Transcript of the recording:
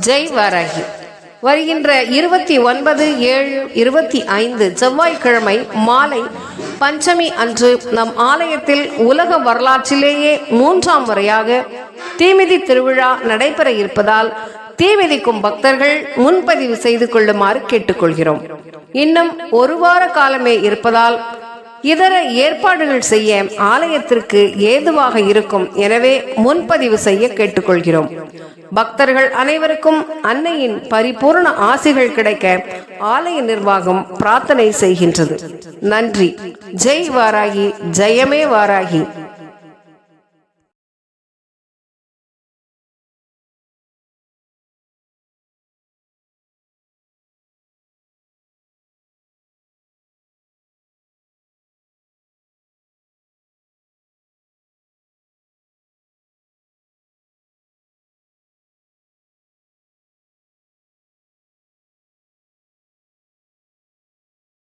ஜெய் வாராகி. வருகின்ற 29/7/25 செவ்வாய்க்கிழமை மாலை பஞ்சமி அன்று நம் ஆலயத்தில் உலக வரலாற்றிலேயே 3ஆம் முறையாக தீமிதி திருவிழா நடைபெற இருப்பதால் தீமிதிக்கும் பக்தர்கள் முன்பதிவு செய்து கொள்ளுமாறு கேட்டுக்கொள்கிறோம். இன்னும் ஒரு வார காலமே இருப்பதால் இதர ஏற்பாடுகள் செய்ய ஆலயத்திற்கு ஏதுவாக இருக்கும். எனவே முன்பதிவு செய்ய கேட்டுக்கொள்கிறோம். பக்தர்கள் அனைவருக்கும் அன்னையின் பரிபூர்ண ஆசிகள் கிடைக்க ஆலய நிர்வாகம் பிரார்த்தனை செய்கின்றது. நன்றி. ஜெய் வாராகி. ஜெயமே வாராகி.